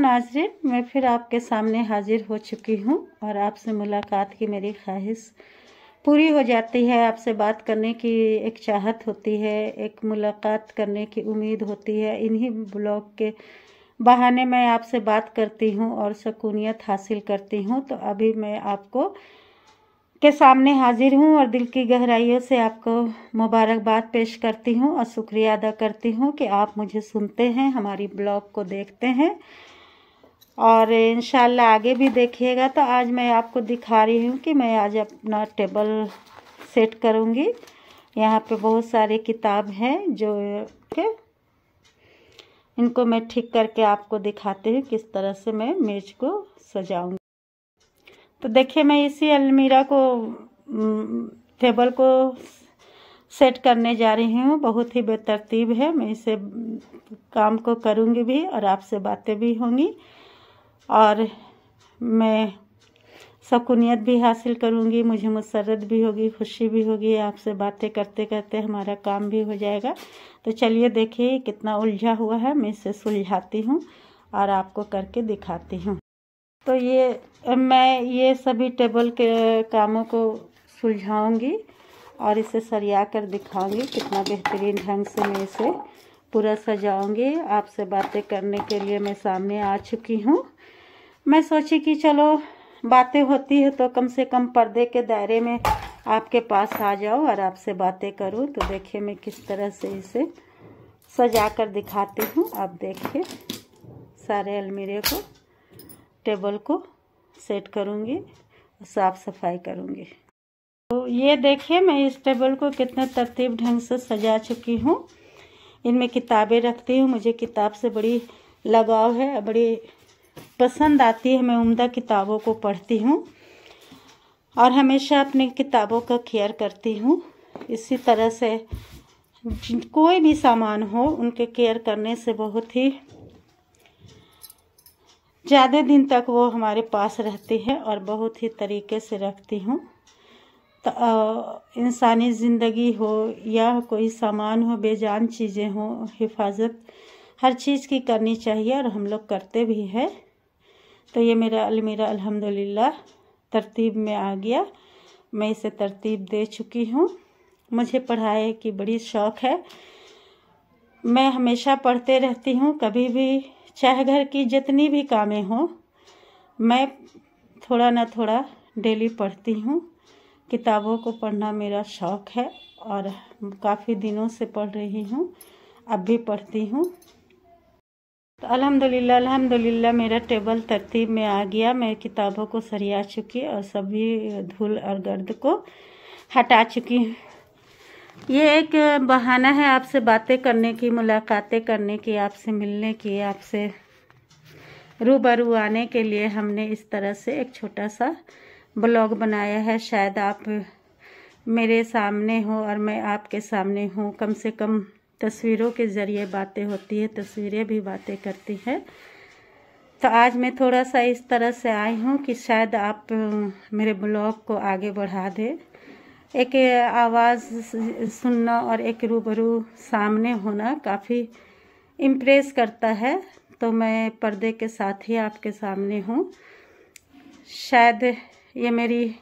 नाज़रीन, मैं फिर आपके सामने हाजिर हो चुकी हूँ और आपसे मुलाकात की मेरी ख्वाहिश पूरी हो जाती है। आपसे बात करने की एक चाहत होती है, एक मुलाकात करने की उम्मीद होती है। इन्हीं ब्लॉग के बहाने मैं आपसे बात करती हूँ और सुकूनियत हासिल करती हूँ। तो अभी मैं आपको के सामने हाजिर हूँ और दिल की गहराइयों से आपको मुबारकबाद पेश करती हूँ और शुक्रिया अदा करती हूँ कि आप मुझे सुनते हैं, हमारी ब्लॉग को देखते हैं और इंशाल्लाह आगे भी देखिएगा। तो आज मैं आपको दिखा रही हूँ कि मैं आज अपना टेबल सेट करूँगी। यहाँ पे बहुत सारे किताब हैं जो इनको मैं ठीक करके आपको दिखाती हूँ किस तरह से मैं मेज को सजाऊँगी। तो देखिए, मैं इसी अलमीरा को टेबल को सेट करने जा रही हूँ। बहुत ही बेतरतीब है। मैं इसे काम को करूँगी भी और आपसे बातें भी होंगी और मैं सुकूनियत भी हासिल करूँगी। मुझे मुसर्रत भी होगी, खुशी भी होगी। आपसे बातें करते करते हमारा काम भी हो जाएगा। तो चलिए देखिए कितना उलझा हुआ है, मैं इसे सुलझाती हूँ और आपको करके दिखाती हूँ। तो मैं ये सभी टेबल के कामों को सुलझाऊंगी और इसे सरिया कर दिखाऊंगी कितना बेहतरीन ढंग से मैं इसे पूरा सजाऊंगी। आपसे बातें करने के लिए मैं सामने आ चुकी हूँ। मैं सोची कि चलो बातें होती है तो कम से कम पर्दे के दायरे में आपके पास आ जाऊँ और आपसे बातें करूँ। तो देखिए मैं किस तरह से इसे सजा कर दिखाती हूँ। आप देखिए, सारे अलमीरे को, टेबल को सेट करूँगी, साफ़ सफाई करूँगी। तो ये देखिए मैं इस टेबल को कितने तरतीब ढंग से सजा चुकी हूँ। इनमें किताबें रखती हूँ। मुझे किताब से बड़ी लगाव है, बड़ी पसंद आती है। मैं उम्दा किताबों को पढ़ती हूँ और हमेशा अपनी किताबों का केयर करती हूँ। इसी तरह से कोई भी सामान हो, उनके केयर करने से बहुत ही ज़्यादा दिन तक वो हमारे पास रहती है और बहुत ही तरीके से रखती हूँ। तो इंसानी ज़िंदगी हो या कोई सामान हो, बेजान चीज़ें हो, हिफाजत हर चीज़ की करनी चाहिए और हम लोग करते भी हैं। तो ये मेरा अलमीरा अल्हम्दुलिल्लाह तरतीब में आ गया। मैं इसे तरतीब दे चुकी हूँ। मुझे पढ़ाई की बड़ी शौक़ है। मैं हमेशा पढ़ते रहती हूँ। कभी भी चाहे घर की जितनी भी कामें हों, मैं थोड़ा ना थोड़ा डेली पढ़ती हूँ। किताबों को पढ़ना मेरा शौक़ है और काफ़ी दिनों से पढ़ रही हूँ, अब भी पढ़ती हूँ। तो अल्हम्दुलिल्लाह मेरा टेबल तरतीब में आ गया। मैं किताबों को सरिया चुकी और सभी धूल और गर्द को हटा चुकी हूँ। ये एक बहाना है आपसे बातें करने की, मुलाकातें करने की, आपसे मिलने की, आपसे रूबरू आने के लिए हमने इस तरह से एक छोटा सा ब्लॉग बनाया है। शायद आप मेरे सामने हो और मैं आपके सामने हूँ। कम से कम तस्वीरों के ज़रिए बातें होती है, तस्वीरें भी बातें करती है। तो आज मैं थोड़ा सा इस तरह से आई हूँ कि शायद आप मेरे ब्लॉग को आगे बढ़ा दें। एक आवाज़ सुनना और एक रूबरू सामने होना काफ़ी इम्प्रेस करता है। तो मैं पर्दे के साथ ही आपके सामने हूँ। शायद ये मेरी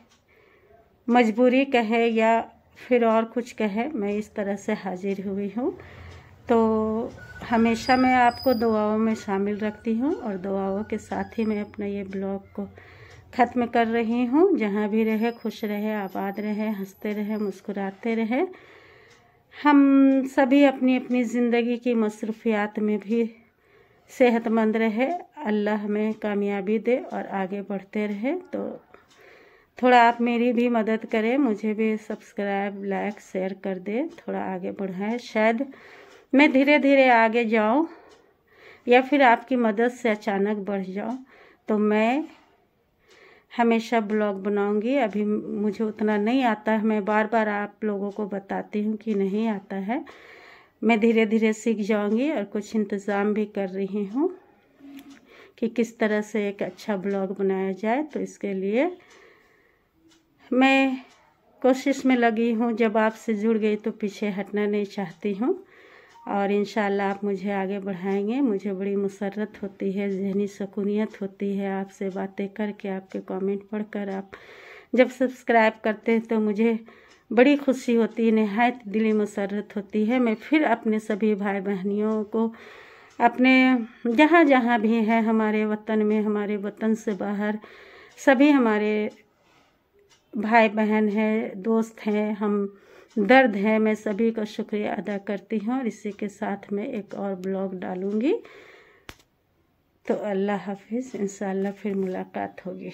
मजबूरी कहे या फिर और कुछ कहे, मैं इस तरह से हाजिर हुई हूँ। तो हमेशा मैं आपको दुआओं में शामिल रखती हूँ और दुआओं के साथ ही मैं अपना ये ब्लॉग को ख़त्म कर रही हूँ। जहाँ भी रहे खुश रहे, आबाद रहे, हंसते रहे, मुस्कुराते रहे। हम सभी अपनी अपनी ज़िंदगी की मसरूफियात में भी सेहतमंद रहे। अल्लाह हमें कामयाबी दे और आगे बढ़ते रहे। तो थोड़ा आप मेरी भी मदद करें, मुझे भी सब्सक्राइब, लाइक, शेयर कर दें, थोड़ा आगे बढ़ाएं। शायद मैं धीरे धीरे आगे जाऊं या फिर आपकी मदद से अचानक बढ़ जाऊं। तो मैं हमेशा ब्लॉग बनाऊंगी। अभी मुझे उतना नहीं आता है, मैं बार बार आप लोगों को बताती हूँ कि नहीं आता है। मैं धीरे धीरे सीख जाऊंगी और कुछ इंतज़ाम भी कर रही हूँ कि किस तरह से एक अच्छा ब्लॉग बनाया जाए। तो इसके लिए मैं कोशिश में लगी हूँ। जब आपसे जुड़ गई तो पीछे हटना नहीं चाहती हूँ और इंशाल्लाह आप मुझे आगे बढ़ाएंगे। मुझे बड़ी मुसर्रत होती है, ज़हनी सुकूनियत होती है आपसे बातें करके, आपके कमेंट पढ़कर। आप जब सब्सक्राइब करते हैं तो मुझे बड़ी खुशी होती है, निहायत दिली मुसर्रत होती है। मैं फिर अपने सभी भाई बहनियों को, अपने जहाँ जहाँ भी हैं हमारे वतन में, हमारे वतन से बाहर, सभी हमारे भाई बहन हैं, दोस्त हैं, हम दर्द है, मैं सभी का शुक्रिया अदा करती हूँ। और इसी के साथ मैं एक और ब्लॉग डालूँगी। तो अल्लाह हाफिज़, इंशाअल्लाह फिर मुलाकात होगी।